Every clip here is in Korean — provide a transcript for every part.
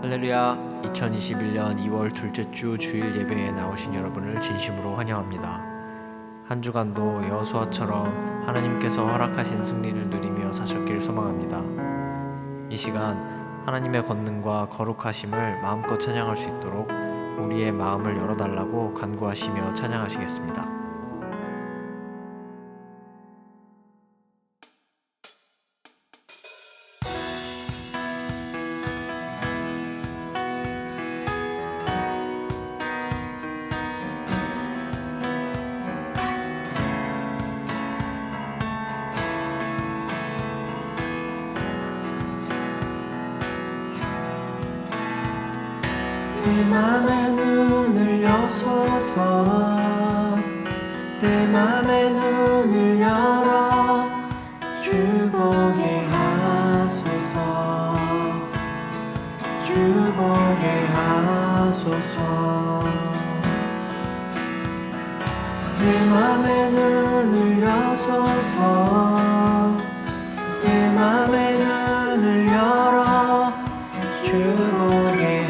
할렐루야. 2021년 2월 둘째 주 주일 예배에 나오신 여러분을 진심으로 환영합니다. 한 주간도 여호수아처럼 하나님께서 허락하신 승리를 누리며 사셨길 소망합니다. 이 시간 하나님의 권능과 거룩하심을 마음껏 찬양할 수 있도록 우리의 마음을 열어달라고 간구하시며 찬양하시겠습니다. 내 맘의 눈을 여소서 내 맘의 눈을 열어 주 보게 하소서 주 보게 하소서 내 맘의 눈을 여소서 내 맘의 눈을 열어 주 보게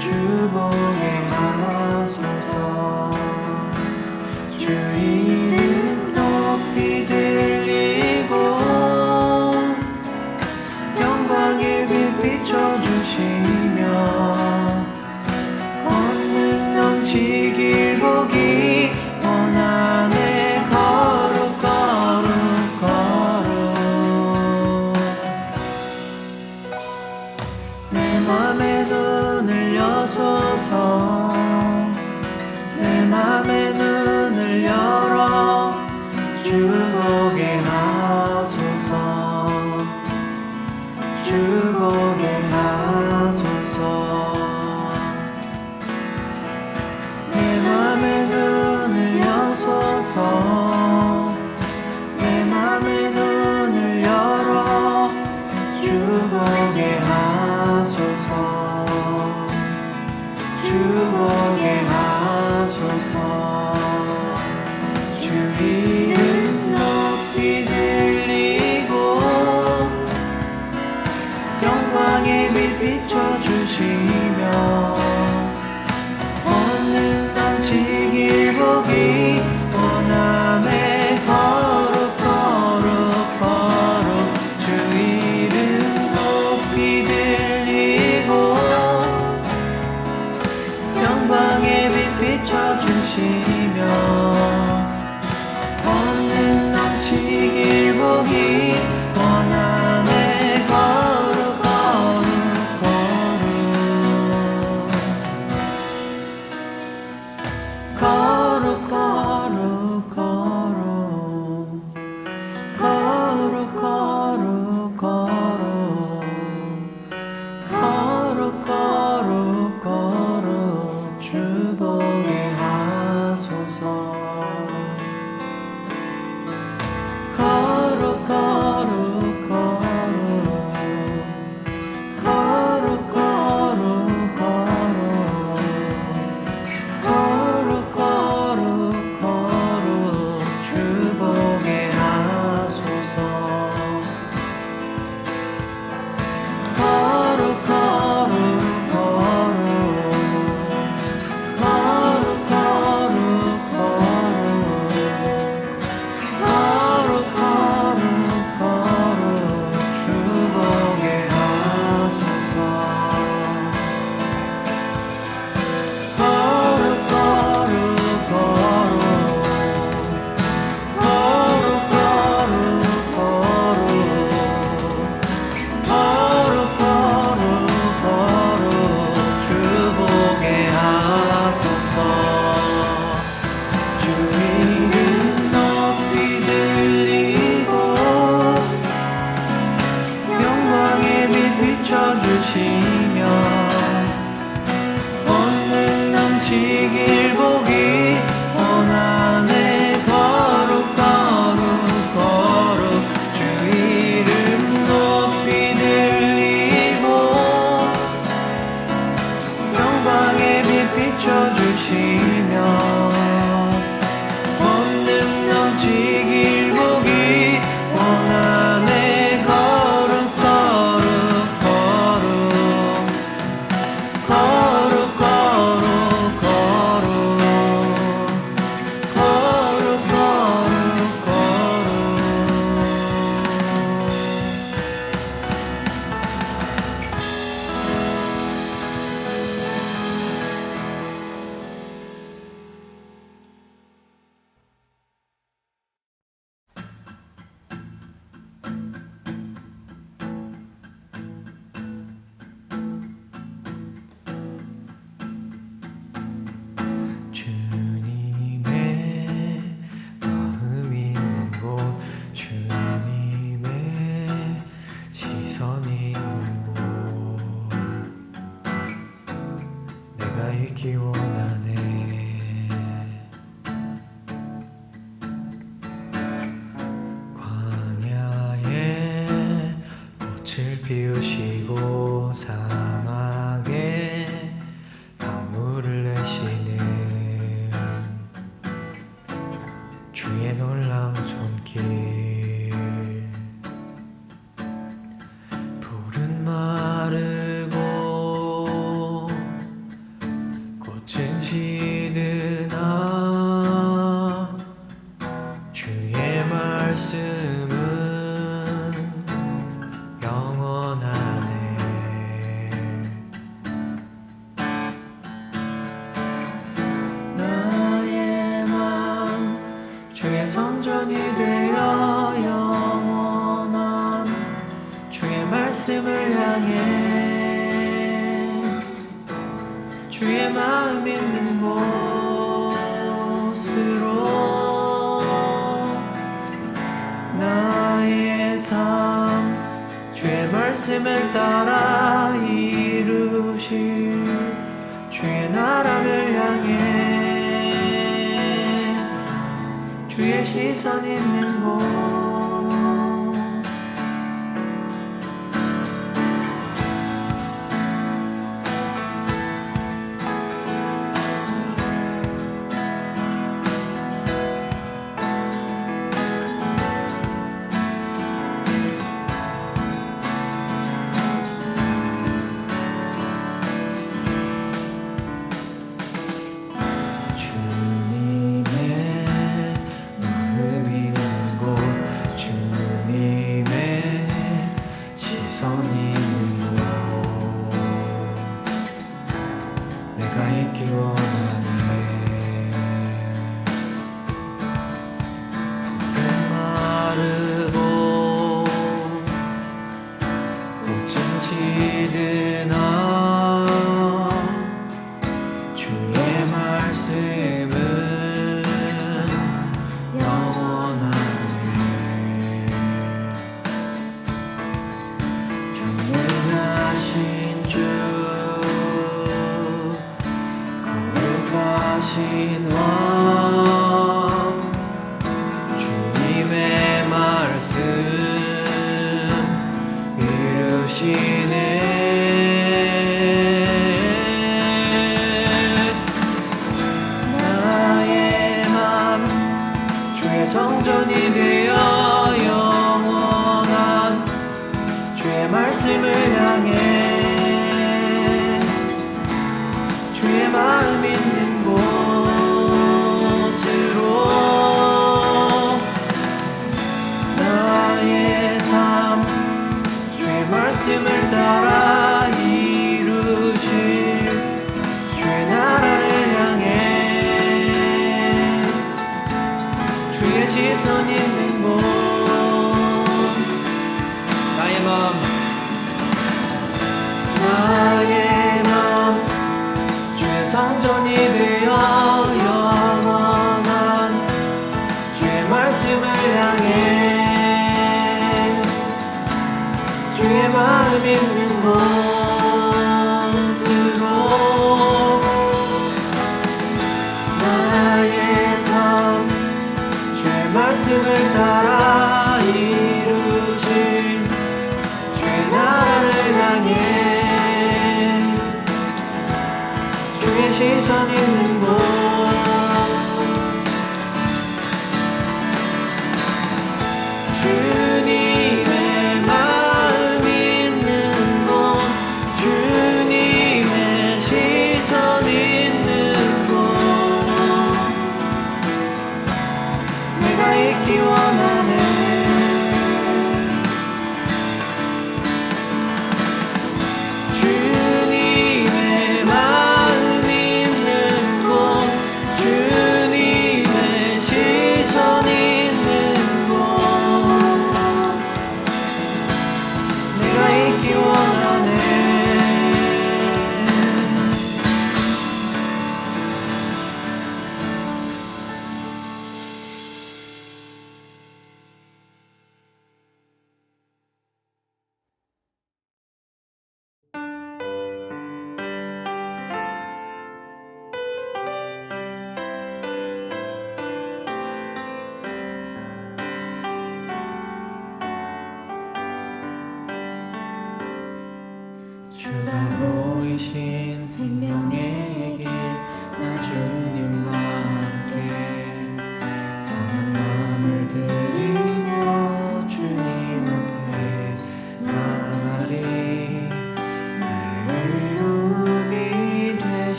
주 보게 하소서 주 이름 높이 들리고 영광의 빛 비춰주시며 권능 넘치길 보기 원하네 거룩 거룩 거룩 내 맘의 눈을 여소서 내 맘의 눈을 열어 주 보게 하소서 주 보게 하소서 내 맘의 눈을 여소서 내 맘의 눈을 열어 주 보게 하소서 주 보게 하소서 주 이름 높이 들리고 영광의 빛 비춰주시며 권능 넘치길 보기 원하네 거룩 거룩 거룩 주 이름 높이 들리고 영광의 빛 비춰주시며 권능 넘치길 보기 원하네 거룩 거룩 거룩 거룩 거룩 거룩 거룩 거룩 거룩 거룩 주 보게 하소서 거룩 거룩 거룩 거룩 거룩 거룩 거룩 거룩 주 보게 하소서 거룩 거룩 거룩 거룩 거룩 주 보게 하소서 거룩 거룩 주 보게 하소서 주 이름 높이 들리고 영광의 빛 비춰주시며 권능 넘치길 보기 원하네 거룩 거룩 거룩 주 이름 높이 들리고 영광의 빛 비춰주시며 권능 넘치길 보기 원하네 거룩 거룩 길 풀은 마르고 꽃은 시드나 주의 말씀은 영원하네. 나의 맘 주의 성전이 되어 영원한 주의 말씀을 향해 주의 마음 있는 곳으로 나의 삶 주의 말씀을 따라 이루실 주의 나라를 향해 주의 시선 있는 곳 내가 있기 원하네. 풀은 마르고 꽃은 시드나 주의 말씀은 영원하네. 전능하신 주 거룩하신 왕 주님의 말씀 이루시네. 나의 맘 주의 성전이 되어 영원한 주의 말씀을 향해 주의 마음 있는 곳으로 나의 삶 주의 말씀을 따라 이루실 주의 나라를 향해 주의 시선 있는 곳 나의 마음 성전이 되어 영원한 주의 말씀을 향해 주의 마음 있는 곳으로 나의 삶 주의 말씀을 따라 이루신 주의 나라를 향해 주의 시선 있는 곳 주님의 마음 있는 곳 주님의 시선 있는 곳 내가 있기 원하네. 주가 보이신 생명의 길 나 주님과 함께 사는 마음을 드리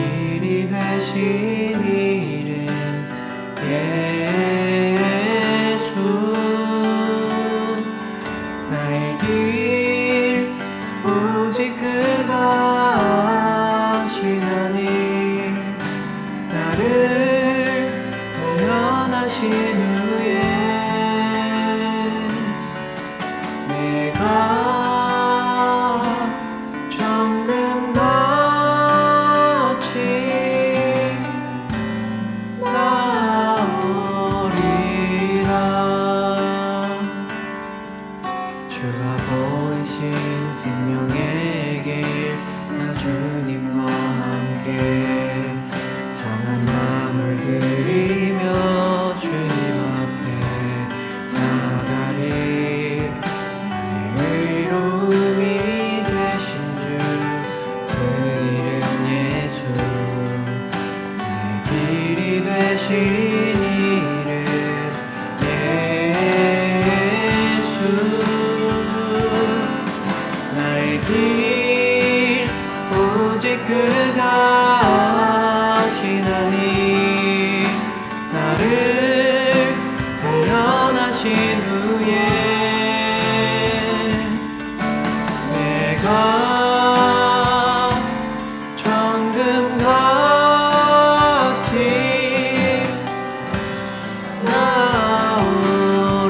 길이 되신 이름 예수 나의 길 오직 그가 아시나니 나를 훈련하신 후에 내가 정금같이 나오리라. 주가 보이신 생명의 길 나 주님과 함께 성한 마음을 드리며 주님 앞에 나가리. 나의 의로움이 되신 주 그 이름 예수 나의 길이 되신 이름 예수 나의 길 오직 그가 아시나니 나를 훈련하신 후에 내가 정금같이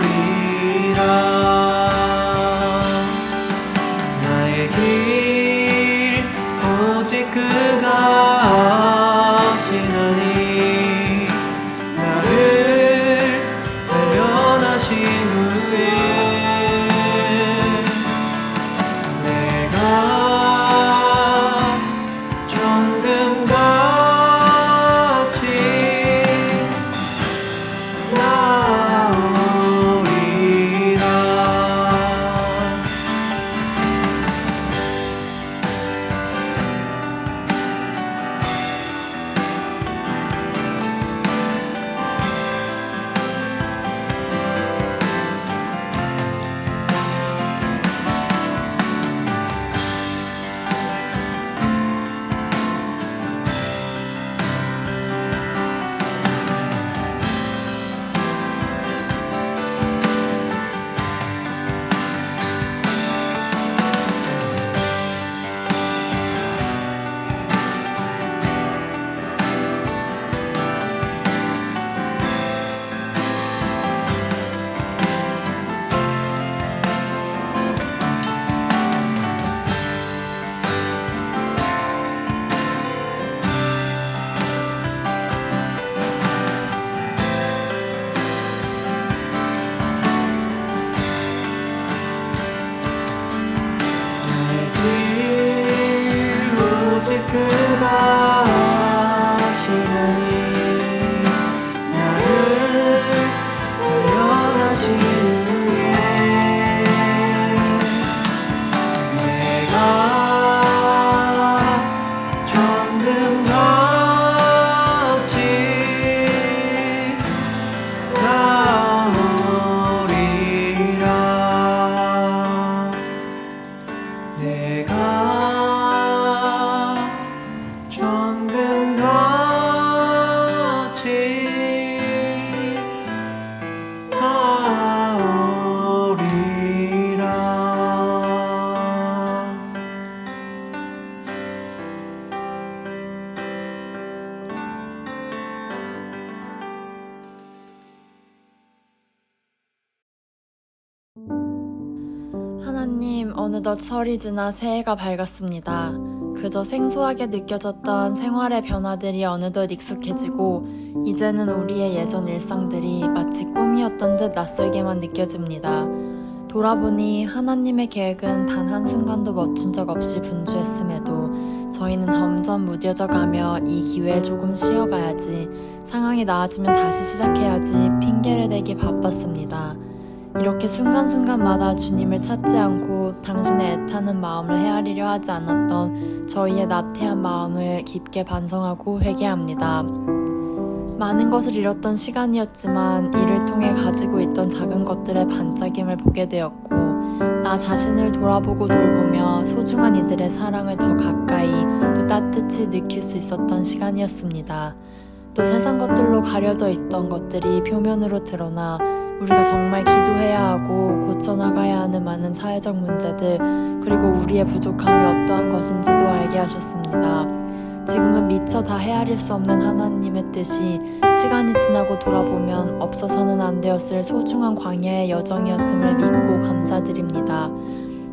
나오리라. 나의 길 오직 그가 아시나니 나를 훈련하신 후에 내가 정금같이 나오리라. 오직 그가 아시나니 나를 훈련하신 후에 내가 정금같이 나오리라. 내가 정금같이 나오리라. 하나님, 어느덧 설이 지나 새해가 밝았습니다. 그저 생소하게 느껴졌던 생활의 변화들이 어느덧 익숙해지고 이제는 우리의 예전 일상들이 마치 꿈이었던 듯 낯설게만 느껴집니다. 돌아보니 하나님의 계획은 단 한순간도 멈춘 적 없이 분주했음에도 저희는 점점 무뎌져 가며 이 기회에 조금 쉬어가야지, 상황이 나아지면 다시 시작해야지 핑계를 대기 바빴습니다. 이렇게 순간순간마다 주님을 찾지 않고 당신의 애타는 마음을 헤아리려 하지 않았던 저희의 나태한 마음을 깊게 반성하고 회개합니다. 많은 것을 잃었던 시간이었지만 이를 통해 가지고 있던 작은 것들의 반짝임을 보게 되었고, 나 자신을 돌아보고 돌보며 소중한 이들의 사랑을 더 가까이 또 따뜻히 따뜻이 느낄 수 있었던 시간이었습니다. 또 세상 것들로 가려져 있던 것들이 표면으로 드러나 우리가 정말 기도해야 하고 고쳐나가야 하는 많은 사회적 문제들, 그리고 우리의 부족함이 어떠한 것인지도 알게 하셨습니다. 지금은 미처 다 헤아릴 수 없는 하나님의 뜻이 시간이 지나고 돌아보면 없어서는 안 되었을 소중한 광야의 여정이었음을 믿고 감사드립니다.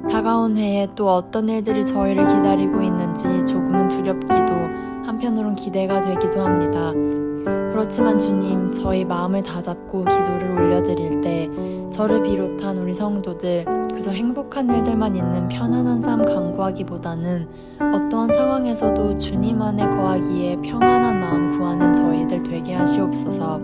다가온 해에 또 어떤 일들이 저희를 기다리고 있는지 조금은 두렵기도, 한편으론 기대가 되기도 합니다. 그렇지만 주님, 저희 마음을 다잡고 기도를 올려드릴 때 저를 비롯한 우리 성도들 그저 행복한 일들만 있는 편안한 삶 강구하기보다는 어떠한 상황에서도 주님 안에 거하기에 평안한 마음 구하는 저희들 되게 하시옵소서.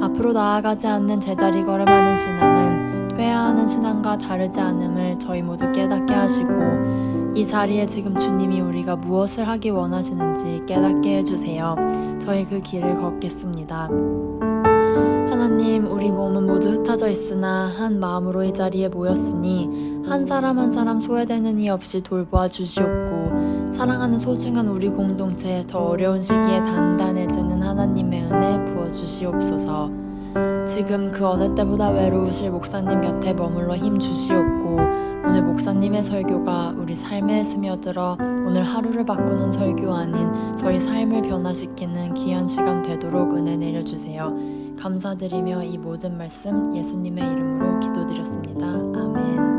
앞으로 나아가지 않는 제자리 걸음하는 신앙은 퇴화하는 신앙과 다르지 않음을 저희 모두 깨닫게 하시고, 이 자리에 지금 주님이 우리가 무엇을 하기 원하시는지 깨닫게 해주세요. 저희 그 길을 걷겠습니다. 하나님, 우리 몸은 모두 흩어져 있으나 한 마음으로 이 자리에 모였으니 한 사람 한 사람 소외되는 이 없이 돌보아 주시옵고, 사랑하는 소중한 우리 공동체에 더 어려운 시기에 단단해지는 하나님의 은혜 부어주시옵소서. 지금 그 어느 때보다 외로우실 목사님 곁에 머물러 힘 주시옵고, 오늘 목사님의 설교가 우리 삶에 스며들어 오늘 하루를 바꾸는 설교 아닌 저희 삶을 변화시키는 귀한 시간 되도록 은혜 내려주세요. 감사드리며 이 모든 말씀 예수님의 이름으로 기도드렸습니다. 아멘.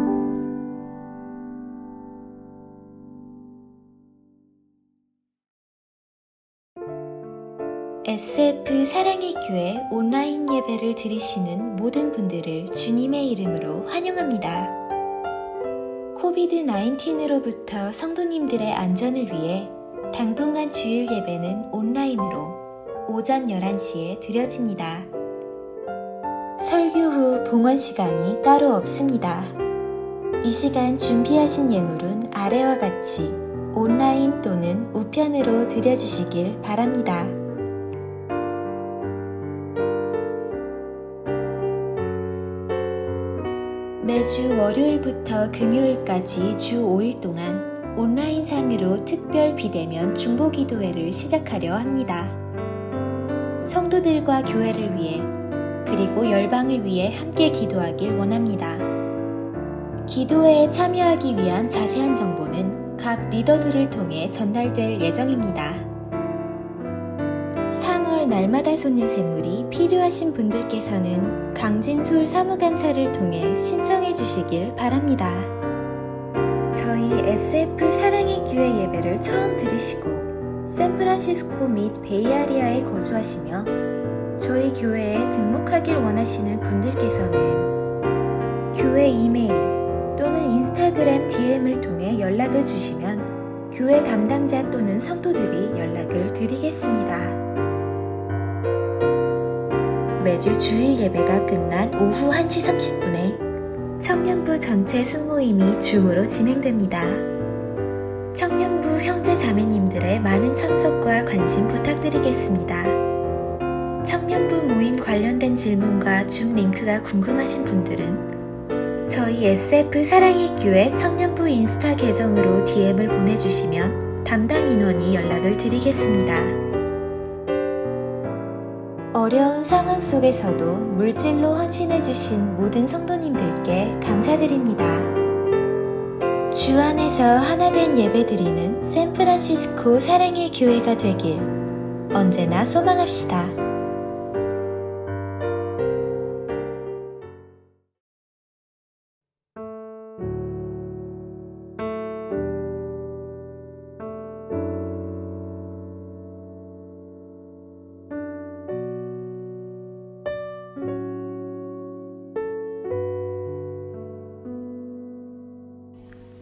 SF 사랑의 교회 온라인 예배를 들으시는 모든 분들을 주님의 이름으로 환영합니다. 코비드-19으로부터 성도님들의 안전을 위해 당분간 주일 예배는 온라인으로 오전 11시에 드려집니다. 설교 후 봉헌 시간이 따로 없습니다. 이 시간 준비하신 예물은 아래와 같이 온라인 또는 우편으로 드려주시길 바랍니다. 매주 월요일부터 금요일까지 주 5일 동안 온라인상으로 특별 비대면 중보기도회를 시작하려 합니다. 성도들과 교회를 위해 그리고 열방을 위해 함께 기도하길 원합니다. 기도회에 참여하기 위한 자세한 정보는 각 리더들을 통해 전달될 예정입니다. 3월 날마다 솟는 샘물이 필요하신 분들께서는 강진솔 사무간사를 통해 신청해 주시길 바랍니다. 저희 SF 사랑의 교회 예배를 처음 들으시고 샌프란시스코 및 베이아리아에 거주하시며 저희 교회에 등록하길 원하시는 분들께서는 교회 이메일 또는 인스타그램 DM을 통해 연락을 주시면 교회 담당자 또는 성도들이 연락을 드리겠습니다. 매주 주일 예배가 끝난 오후 1시 30분에 청년부 전체 순모임이 줌으로 진행됩니다. 청년부 형제 자매님들의 많은 참석과 관심 부탁드리겠습니다. 청년부 모임 관련된 질문과 줌 링크가 궁금하신 분들은 저희 SF 사랑의 교회 청년부 인스타 계정으로 DM을 보내주시면 담당 인원이 연락을 드리겠습니다. 어려운 상황 속에서도 물질로 헌신해주신 모든 성도님들께 감사드립니다. 주 안에서 하나된 예배드리는 샌프란시스코 사랑의 교회가 되길 언제나 소망합시다.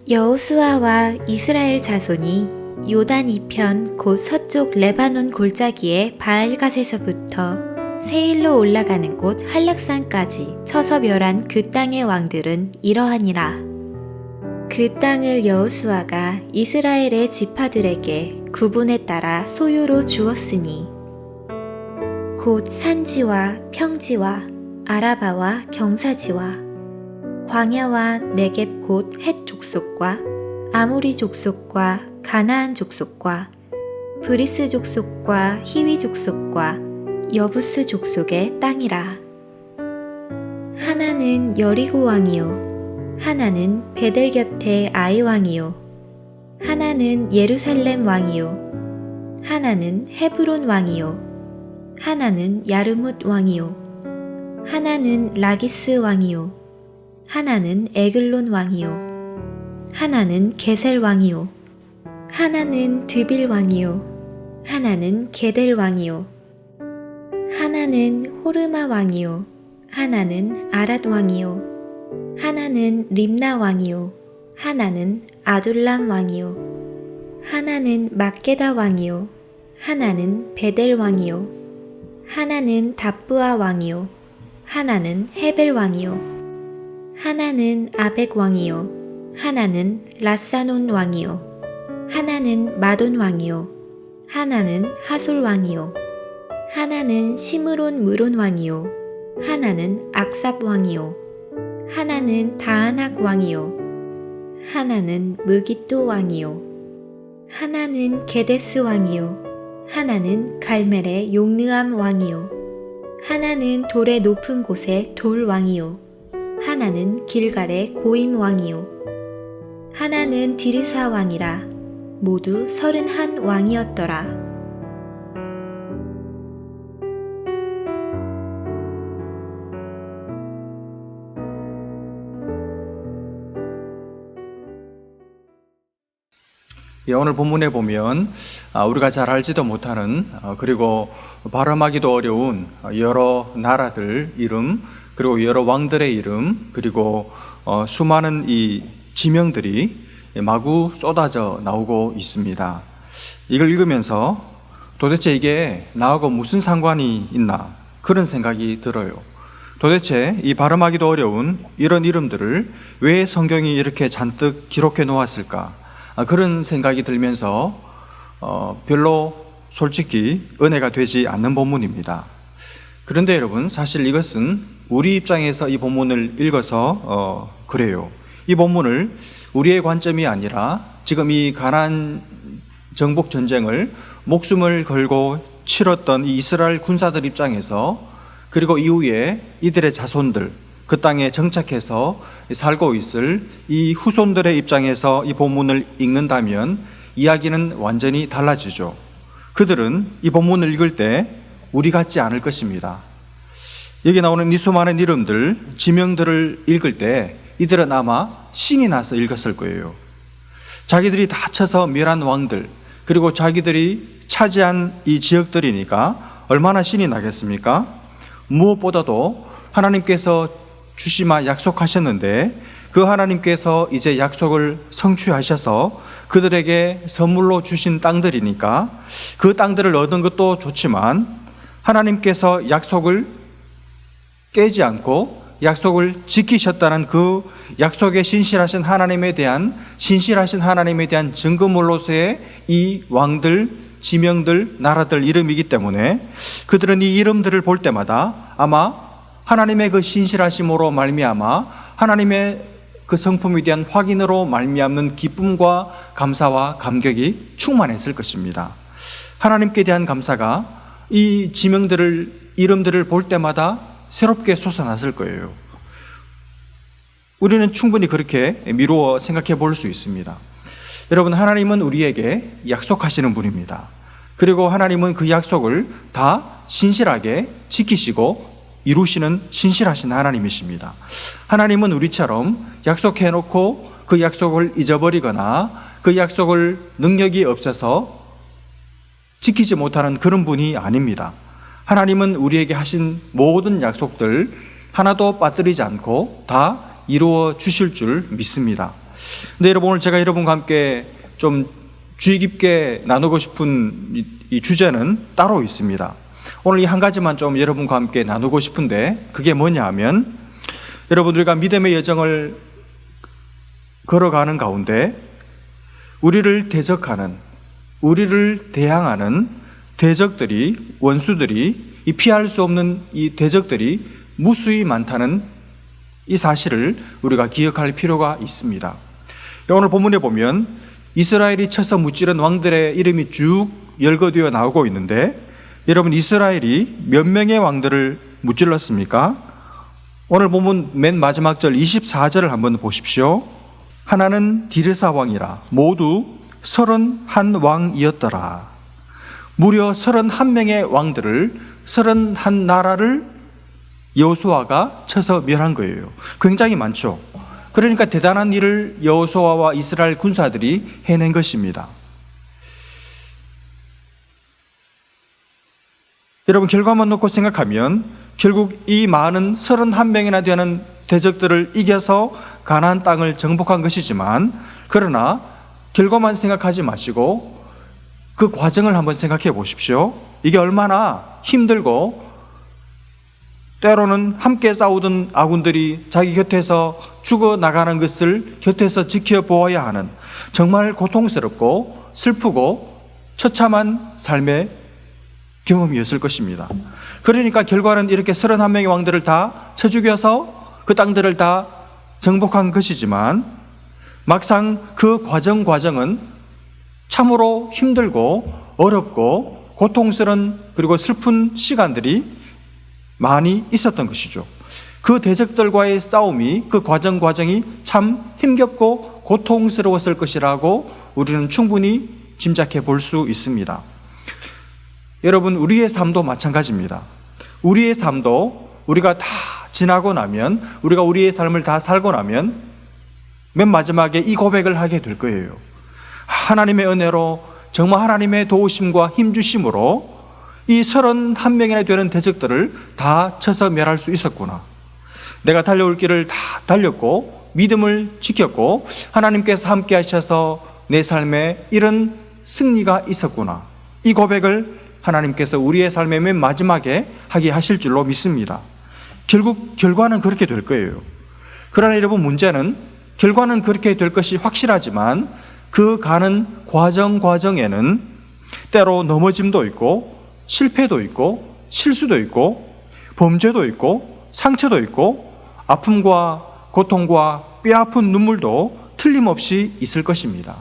여호수아와 이스라엘 자손이 요단 이편 곧 서쪽 레바논 골짜기의 바알갓에서부터 세일로 올라가는 곳 한락산까지 쳐서 멸한 그 땅의 왕들은 이러하니라. 그 땅을 여호수아가 이스라엘의 지파들에게 구분에 따라 소유로 주었으니 곧 산지와 평지와 아라바와 경사지와 광야와 네겝 곧 헷 족속과 아모리 족속과 가나안 족속과 브리스 족속과 히위 족속과 여부스 족속의 땅이라. 하나는 여리고 왕이요 하나는 베델 곁에 아이 왕이요 하나는 예루살렘 왕이요 하나는 헤브론 왕이요 하나는 야르뭇 왕이요 하나는 라기스 왕이요 하나는 에글론 왕이요 하나는 게셀 왕이요 하나는 드빌 왕이요 하나는 게델 왕이요 하나는 호르마 왕이요 하나는 아랏 왕이요 하나는 림나 왕이요 하나는 아둘람 왕이요 하나는 막게다 왕이요 하나는 베델 왕이요 하나는 답부아 왕이요 하나는 헤벨 왕이요 하나는 아벡 왕이요 하나는 라사논 왕이요 하나는 마돈 왕이요 하나는 하솔 왕이요 하나는 시므론 무론 왕이요 하나는 악삽 왕이요 하나는 다하낙 왕이요 하나는 무깃도 왕이요 하나는 게데스 왕이요 하나는 갈멜의 용느암 왕이요 하나는 돌의 높은 곳에 돌 왕이요 하나는 길갈의 고임 왕이요 하나는 디르사 왕이라. 모두 31 왕이었더라. 오늘 본문에 보면 우리가 잘 알지도 못하는 그리고 발음하기도 어려운 여러 나라들 이름, 그리고 여러 왕들의 이름, 그리고 수많은 이 지명들이 마구 쏟아져 나오고 있습니다. 이걸 읽으면서 도대체 이게 나하고 무슨 상관이 있나 그런 생각이 들어요. 도대체 이 발음하기도 어려운 이런 이름들을 왜 성경이 이렇게 잔뜩 기록해 놓았을까? 그런 생각이 들면서 별로 솔직히 은혜가 되지 않는 본문입니다. 그런데 여러분, 사실 이것은 우리 입장에서 이 본문을 읽어서 그래요. 이 본문을 우리의 관점이 아니라 지금 이 가나안 정복 전쟁을 목숨을 걸고 치렀던 이 이스라엘 군사들 입장에서, 그리고 이후에 이들의 자손들, 그 땅에 정착해서 살고 있을 이 후손들의 입장에서 이 본문을 읽는다면 이야기는 완전히 달라지죠. 그들은 이 본문을 읽을 때 우리 같지 않을 것입니다. 여기 나오는 이 수많은 이름들, 지명들을 읽을 때 이들은 아마 신이 나서 읽었을 거예요. 자기들이 다쳐서 멸한 왕들, 그리고 자기들이 차지한 이 지역들이니까 얼마나 신이 나겠습니까? 무엇보다도 하나님께서 주시마 약속하셨는데 그 하나님께서 이제 약속을 성취하셔서 그들에게 선물로 주신 땅들이니까 그 땅들을 얻은 것도 좋지만 하나님께서 약속을 깨지 않고 약속을 지키셨다는 그 약속에 신실하신 하나님에 대한 증거물로서의 이 왕들, 지명들, 나라들 이름이기 때문에 그들은 이 이름들을 볼 때마다 아마 하나님의 그 신실하심으로 말미암아 하나님의 그 성품에 대한 확인으로 말미암는 기쁨과 감사와 감격이 충만했을 것입니다. 하나님께 대한 감사가 이 지명들을, 이름들을 볼 때마다 새롭게 솟아났을 거예요. 우리는 충분히 그렇게 미루어 생각해 볼 수 있습니다. 여러분, 하나님은 우리에게 약속하시는 분입니다. 그리고 하나님은 그 약속을 다 신실하게 지키시고 이루시는 신실하신 하나님이십니다. 하나님은 우리처럼 약속해 놓고 그 약속을 잊어버리거나 그 약속을 능력이 없어서 지키지 못하는 그런 분이 아닙니다. 하나님은 우리에게 하신 모든 약속들 하나도 빠뜨리지 않고 다 이루어 주실 줄 믿습니다. 근데 여러분, 오늘 제가 여러분과 함께 좀 주의 깊게 나누고 싶은 이 주제는 따로 있습니다. 오늘 이 한 가지만 좀 여러분과 함께 나누고 싶은데 그게 뭐냐 하면, 여러분, 우리가 믿음의 여정을 걸어가는 가운데 우리를 대적하는, 우리를 대항하는 대적들이, 원수들이, 이 피할 수 없는 이 대적들이 무수히 많다는 이 사실을 우리가 기억할 필요가 있습니다. 오늘 본문에 보면 이스라엘이 쳐서 무찌른 왕들의 이름이 쭉 열거되어 나오고 있는데, 여러분 이스라엘이 몇 명의 왕들을 무찔렀습니까? 오늘 본문 맨 마지막 절 24절을 한번 보십시오. 하나는 디르사 왕이라 모두 31왕이었더라. 무려 31명의 왕들을 31나라를 여호수아가 쳐서 멸한 거예요. 굉장히 많죠. 그러니까 대단한 일을 여호수아와 이스라엘 군사들이 해낸 것입니다. 여러분 결과만 놓고 생각하면 결국 이 많은 31명이나 되는 대적들을 이겨서 가나안 땅을 정복한 것이지만, 그러나 결과만 생각하지 마시고 그 과정을 한번 생각해 보십시오. 이게 얼마나 힘들고, 때로는 함께 싸우던 아군들이 자기 곁에서 죽어나가는 것을 곁에서 지켜보아야 하는 정말 고통스럽고 슬프고 처참한 삶의 경험이었을 것입니다. 그러니까 결과는 이렇게 31명의 왕들을 다 쳐 죽여서 그 땅들을 다 정복한 것이지만, 막상 그 과정은 참으로 힘들고 어렵고 고통스러운 그리고 슬픈 시간들이 많이 있었던 것이죠. 그 대적들과의 싸움이, 그 과정이 참 힘겹고 고통스러웠을 것이라고 우리는 충분히 짐작해 볼 수 있습니다. 여러분, 우리의 삶도 마찬가지입니다. 우리의 삶도 우리가 다 지나고 나면, 우리가 우리의 삶을 다 살고 나면 맨 마지막에 이 고백을 하게 될 거예요. 하나님의 은혜로, 정말 하나님의 도우심과 힘주심으로 이 31명이나 되는 대적들을 다 쳐서 멸할 수 있었구나. 내가 달려올 길을 다 달렸고 믿음을 지켰고 하나님께서 함께 하셔서 내 삶에 이런 승리가 있었구나. 이 고백을 하나님께서 우리의 삶의 맨 마지막에 하게 하실 줄로 믿습니다. 결국 결과는 그렇게 될 거예요. 그러나 여러분, 문제는 결과는 그렇게 될 것이 확실하지만 그 가는 과정에는 때로 넘어짐도 있고 실패도 있고 실수도 있고 범죄도 있고 상처도 있고 아픔과 고통과 뼈아픈 눈물도 틀림없이 있을 것입니다.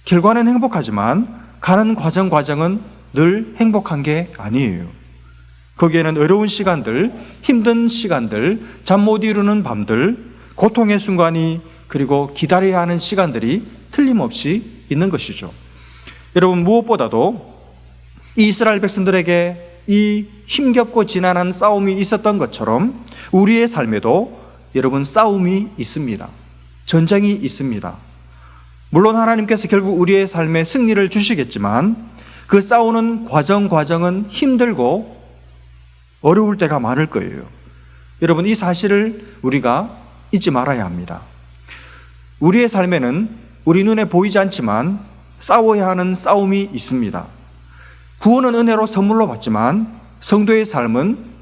결과는 행복하지만 가는 과정은 늘 행복한 게 아니에요. 거기에는 어려운 시간들, 힘든 시간들, 잠 못 이루는 밤들, 고통의 순간이, 그리고 기다려야 하는 시간들이 틀림없이 있는 것이죠. 여러분, 무엇보다도 이 이스라엘 백성들에게 이 힘겹고 지난한 싸움이 있었던 것처럼 우리의 삶에도 여러분 싸움이 있습니다. 전쟁이 있습니다. 물론 하나님께서 결국 우리의 삶에 승리를 주시겠지만 그 싸우는 과정은 힘들고 어려울 때가 많을 거예요. 여러분, 이 사실을 우리가 잊지 말아야 합니다. 우리의 삶에는 우리 눈에 보이지 않지만 싸워야 하는 싸움이 있습니다. 구원은 은혜로 선물로 받지만 성도의 삶은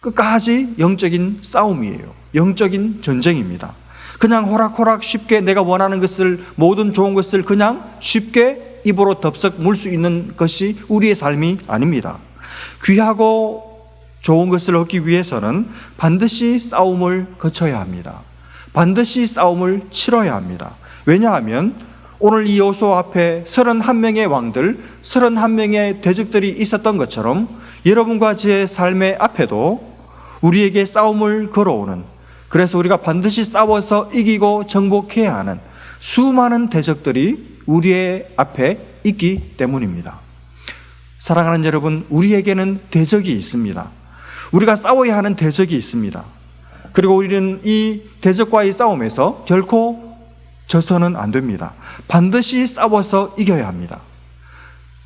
끝까지 영적인 싸움이에요. 영적인 전쟁입니다. 그냥 호락호락 쉽게 내가 원하는 것을, 모든 좋은 것을 그냥 쉽게 입으로 덥석 물 수 있는 것이 우리의 삶이 아닙니다. 귀하고 좋은 것을 얻기 위해서는 반드시 싸움을 거쳐야 합니다. 반드시 싸움을 치러야 합니다. 왜냐하면 오늘 이 여호수아 앞에 31명의 왕들, 31명의 대적들이 있었던 것처럼 여러분과 제 삶의 앞에도 우리에게 싸움을 걸어오는, 그래서 우리가 반드시 싸워서 이기고 정복해야 하는 수많은 대적들이 우리의 앞에 있기 때문입니다. 사랑하는 여러분, 우리에게는 대적이 있습니다. 우리가 싸워야 하는 대적이 있습니다. 그리고 우리는 이 대적과의 싸움에서 결코 져서는 안 됩니다. 반드시 싸워서 이겨야 합니다.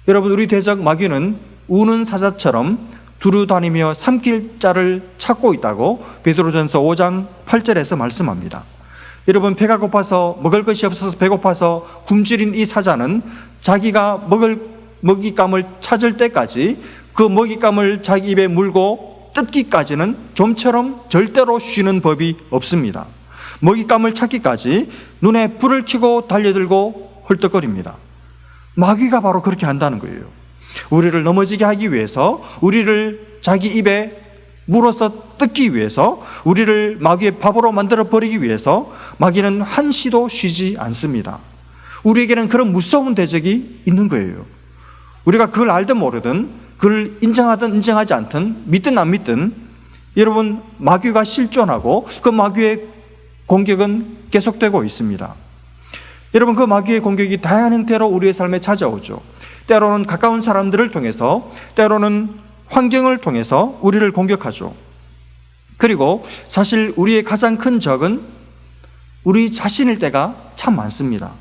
여러분, 우리 대적 마귀는 우는 사자처럼 두루다니며 삼킬 자를 찾고 있다고 베드로전서 5장 8절에서 말씀합니다. 여러분, 배가 고파서 먹을 것이 없어서 배고파서 굶주린 이 사자는 자기가 먹을 먹잇감을 찾을 때까지 그 먹잇감을 자기 입에 물고 뜯기까지는 좀처럼 절대로 쉬는 법이 없습니다. 먹잇감을 찾기까지 눈에 불을 켜고 달려들고 헐떡거립니다. 마귀가 바로 그렇게 한다는 거예요. 우리를 넘어지게 하기 위해서, 우리를 자기 입에 물어서 뜯기 위해서, 우리를 마귀의 밥으로 만들어 버리기 위해서 마귀는 한시도 쉬지 않습니다. 우리에게는 그런 무서운 대적이 있는 거예요. 우리가 그걸 알든 모르든, 그걸 인정하든 인정하지 않든, 믿든 안 믿든, 여러분, 마귀가 실존하고 그 마귀의 공격은 계속되고 있습니다. 여러분, 그 마귀의 공격이 다양한 형태로 우리의 삶에 찾아오죠. 때로는 가까운 사람들을 통해서, 때로는 환경을 통해서 우리를 공격하죠. 그리고 사실 우리의 가장 큰 적은 우리 자신일 때가 참 많습니다.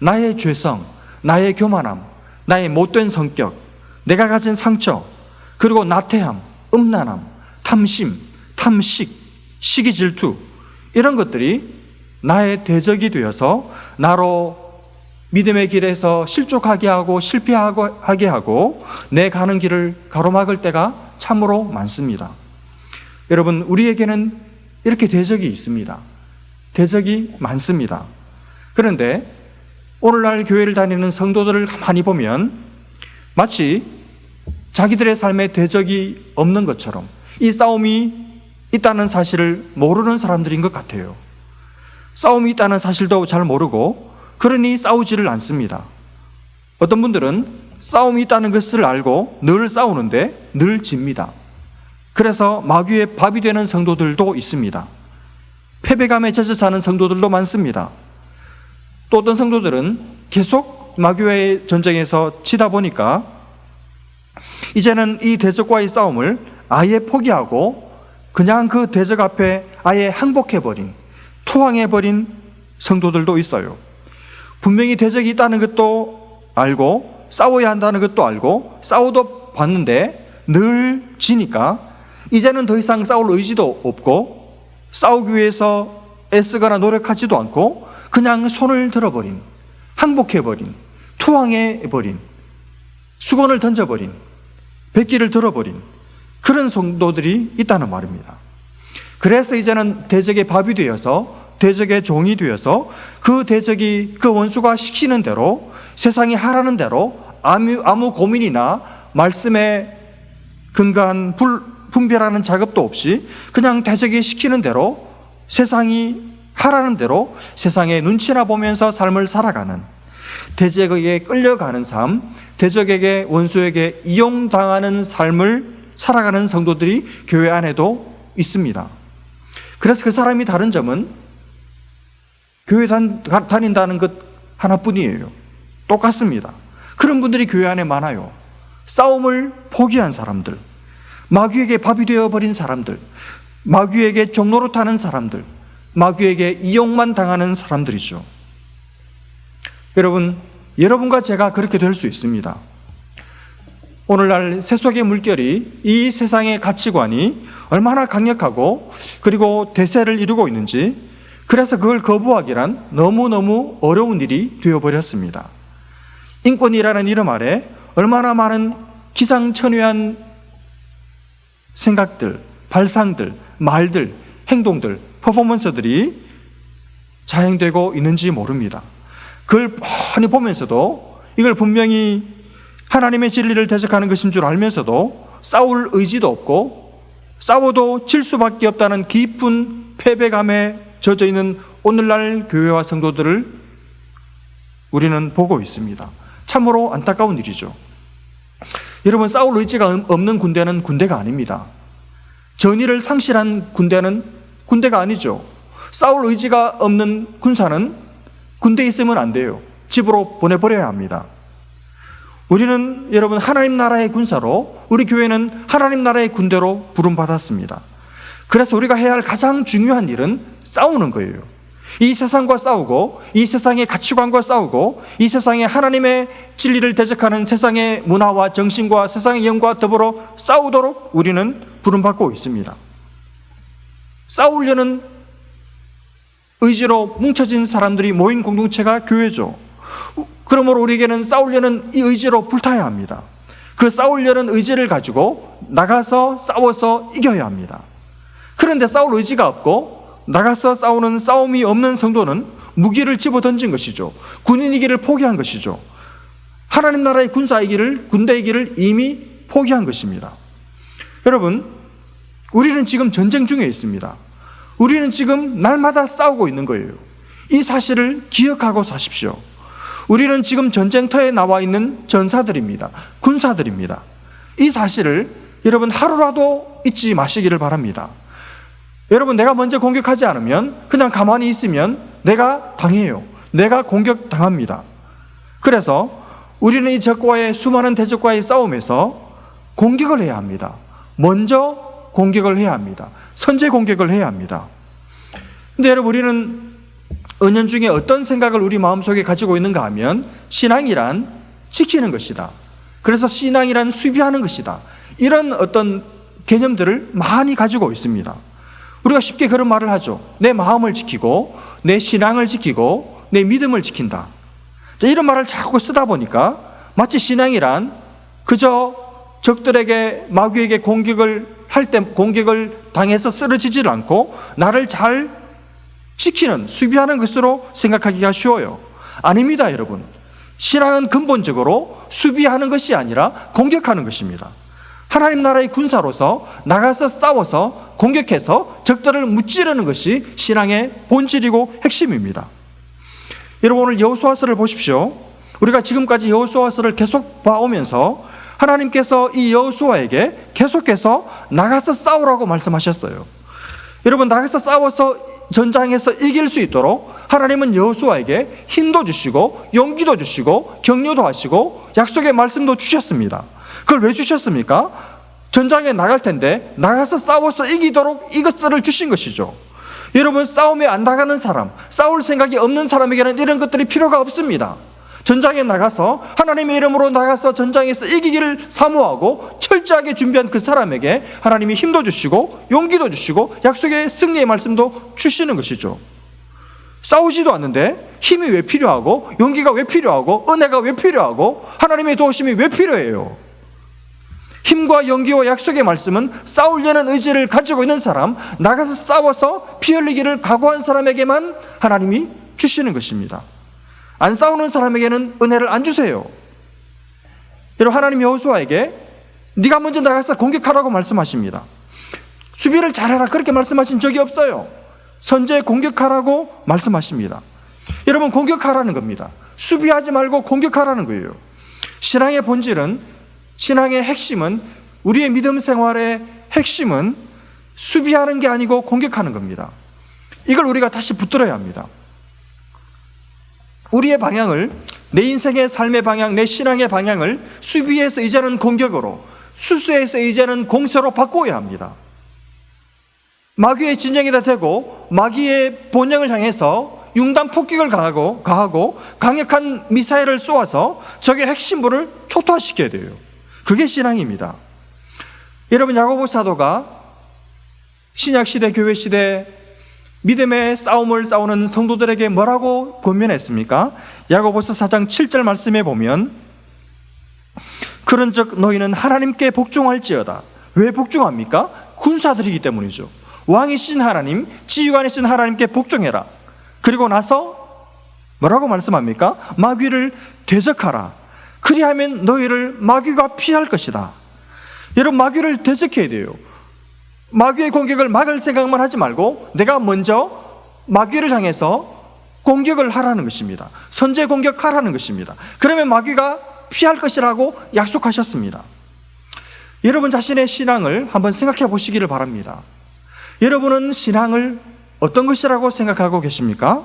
나의 죄성, 나의 교만함, 나의 못된 성격, 내가 가진 상처, 그리고 나태함, 음란함, 탐심, 탐식, 시기 질투, 이런 것들이 나의 대적이 되어서 나로 믿음의 길에서 실족하게 하고 실패하게 하고 내 가는 길을 가로막을 때가 참으로 많습니다. 여러분, 우리에게는 이렇게 대적이 있습니다. 대적이 많습니다. 그런데 오늘날 교회를 다니는 성도들을 가만히 보면 마치 자기들의 삶에 대적이 없는 것처럼 이 싸움이 있다는 사실을 모르는 사람들인 것 같아요. 싸움이 있다는 사실도 잘 모르고 그러니 싸우지를 않습니다. 어떤 분들은 싸움이 있다는 것을 알고 늘 싸우는데 늘 집니다. 그래서 마귀의 밥이 되는 성도들도 있습니다. 패배감에 젖어 사는 성도들도 많습니다. 또 어떤 성도들은 계속 마귀와의 전쟁에서 치다 보니까 이제는 이 대적과의 싸움을 아예 포기하고 그냥 그 대적 앞에 아예 항복해버린, 투항해버린 성도들도 있어요. 분명히 대적이 있다는 것도 알고 싸워야 한다는 것도 알고 싸워도 봤는데 늘 지니까 이제는 더 이상 싸울 의지도 없고 싸우기 위해서 애쓰거나 노력하지도 않고 그냥 손을 들어버린, 항복해버린, 투항해버린, 수건을 던져버린, 백기를 들어버린 그런 성도들이 있다는 말입니다. 그래서 이제는 대적의 밥이 되어서 대적의 종이 되어서 그 대적이 그 원수가 시키는 대로 세상이 하라는 대로 아무 고민이나 말씀에 근거한 분별하는 작업도 없이 그냥 대적이 시키는 대로 세상이 하라는 대로 세상의 눈치나 보면서 삶을 살아가는, 대적에게 끌려가는 삶, 대적에게 원수에게 이용당하는 삶을 살아가는 성도들이 교회 안에도 있습니다. 그래서 그 사람이 다른 점은 교회 다닌다는 것 하나뿐이에요. 똑같습니다. 그런 분들이 교회 안에 많아요. 싸움을 포기한 사람들, 마귀에게 밥이 되어버린 사람들, 마귀에게 종로로 타는 사람들, 마귀에게 이용만 당하는 사람들이죠. 여러분과 제가 그렇게 될 수 있습니다. 오늘날 세속의 물결이, 이 세상의 가치관이 얼마나 강력하고 그리고 대세를 이루고 있는지, 그래서 그걸 거부하기란 너무너무 어려운 일이 되어버렸습니다. 인권이라는 이름 아래 얼마나 많은 기상천외한 생각들, 발상들, 말들, 행동들, 퍼포먼스들이 자행되고 있는지 모릅니다. 그걸 뻔히 보면서도 이걸 분명히 하나님의 진리를 대적하는 것인 줄 알면서도 싸울 의지도 없고 싸워도 질 수밖에 없다는 깊은 패배감에 젖어 있는 오늘날 교회와 성도들을 우리는 보고 있습니다. 참으로 안타까운 일이죠. 여러분, 싸울 의지가 없는 군대는 군대가 아닙니다. 전의를 상실한 군대는 군대가 아니죠. 싸울 의지가 없는 군사는 군대에 있으면 안 돼요. 집으로 보내버려야 합니다. 우리는 여러분 하나님 나라의 군사로, 우리 교회는 하나님 나라의 군대로 부름받았습니다. 그래서 우리가 해야 할 가장 중요한 일은 싸우는 거예요. 이 세상과 싸우고, 이 세상의 가치관과 싸우고, 이 세상의 하나님의 진리를 대적하는 세상의 문화와 정신과 세상의 영과 더불어 싸우도록 우리는 부름받고 있습니다. 싸우려는 의지로 뭉쳐진 사람들이 모인 공동체가 교회죠. 그러므로 우리에게는 싸우려는 이 의지로 불타야 합니다. 그 싸우려는 의지를 가지고 나가서 싸워서 이겨야 합니다. 그런데 싸울 의지가 없고 나가서 싸우는 싸움이 없는 성도는 무기를 집어던진 것이죠. 군인이기를 포기한 것이죠. 하나님 나라의 군사이기를, 군대이기를 이미 포기한 것입니다. 여러분, 우리는 지금 전쟁 중에 있습니다. 우리는 지금 날마다 싸우고 있는 거예요. 이 사실을 기억하고 사십시오. 우리는 지금 전쟁터에 나와 있는 전사들입니다. 군사들입니다. 이 사실을 여러분 하루라도 잊지 마시기를 바랍니다. 여러분, 내가 먼저 공격하지 않으면 그냥 가만히 있으면 내가 당해요. 내가 공격당합니다. 그래서 우리는 이 적과의 수많은 대적과의 싸움에서 공격을 해야 합니다. 먼저 공격을 해야 합니다. 선제 공격을 해야 합니다. 근데 여러분, 우리는 은연중에 어떤 생각을 우리 마음속에 가지고 있는가 하면 신앙이란 지키는 것이다. 그래서 신앙이란 수비하는 것이다. 이런 어떤 개념들을 많이 가지고 있습니다. 우리가 쉽게 그런 말을 하죠. 내 마음을 지키고 내 신앙을 지키고 내 믿음을 지킨다. 이런 말을 자꾸 쓰다 보니까 마치 신앙이란 그저 적들에게 마귀에게 공격을 할 때 공격을 당해서 쓰러지질 않고 나를 잘 지키는 수비하는 것으로 생각하기가 쉬워요. 아닙니다, 여러분. 신앙은 근본적으로 수비하는 것이 아니라 공격하는 것입니다. 하나님 나라의 군사로서 나가서 싸워서 공격해서 적들을 무찌르는 것이 신앙의 본질이고 핵심입니다. 여러분, 오늘 여호수아서를 보십시오. 우리가 지금까지 여호수아서를 계속 봐오면서 하나님께서 이 여호수아에게 계속해서 나가서 싸우라고 말씀하셨어요. 여러분, 나가서 싸워서 전장에서 이길 수 있도록 하나님은 여호수아에게 힘도 주시고 용기도 주시고 격려도 하시고 약속의 말씀도 주셨습니다. 그걸 왜 주셨습니까? 전장에 나갈 텐데 나가서 싸워서 이기도록 이것들을 주신 것이죠. 여러분, 싸움에 안 나가는 사람, 싸울 생각이 없는 사람에게는 이런 것들이 필요가 없습니다. 전장에 나가서 하나님의 이름으로 나가서 전장에서 이기기를 사모하고 철저하게 준비한 그 사람에게 하나님이 힘도 주시고 용기도 주시고 약속의 승리의 말씀도 주시는 것이죠. 싸우지도 않는데 힘이 왜 필요하고 용기가 왜 필요하고 은혜가 왜 필요하고 하나님의 도우심이 왜 필요해요? 힘과 용기와 약속의 말씀은 싸우려는 의지를 가지고 있는 사람, 나가서 싸워서 피 흘리기를 각오한 사람에게만 하나님이 주시는 것입니다. 안 싸우는 사람에게는 은혜를 안 주세요. 여러분, 하나님 여호수아에게 네가 먼저 나가서 공격하라고 말씀하십니다. 수비를 잘해라 그렇게 말씀하신 적이 없어요. 선제 공격하라고 말씀하십니다. 여러분, 공격하라는 겁니다. 수비하지 말고 공격하라는 거예요. 신앙의 본질은, 신앙의 핵심은, 우리의 믿음 생활의 핵심은 수비하는 게 아니고 공격하는 겁니다. 이걸 우리가 다시 붙들어야 합니다. 우리의 방향을, 내 인생의 삶의 방향, 내 신앙의 방향을 수비에서 이제는 공격으로, 수수에서 이제는 공세로 바꾸어야 합니다. 마귀의 진영에다 대고 마귀의 본영을 향해서 융단 폭격을 가하고 강력한 미사일을 쏘아서 적의 핵심부를 초토화시켜야 돼요. 그게 신앙입니다. 여러분, 야고보 사도가 신약시대, 교회시대 믿음의 싸움을 싸우는 성도들에게 뭐라고 권면했습니까? 야고보서 4장 7절 말씀에 보면 그런즉 너희는 하나님께 복종할지어다. 왜 복종합니까? 군사들이기 때문이죠. 왕이신 하나님, 지휘관이신 하나님께 복종해라. 그리고 나서 뭐라고 말씀합니까? 마귀를 대적하라. 그리하면 너희를 마귀가 피할 것이다. 여러분, 마귀를 대적해야 돼요. 마귀의 공격을 막을 생각만 하지 말고 내가 먼저 마귀를 향해서 공격을 하라는 것입니다. 선제 공격하라는 것입니다. 그러면 마귀가 피할 것이라고 약속하셨습니다. 여러분 자신의 신앙을 한번 생각해 보시기를 바랍니다. 여러분은 신앙을 어떤 것이라고 생각하고 계십니까?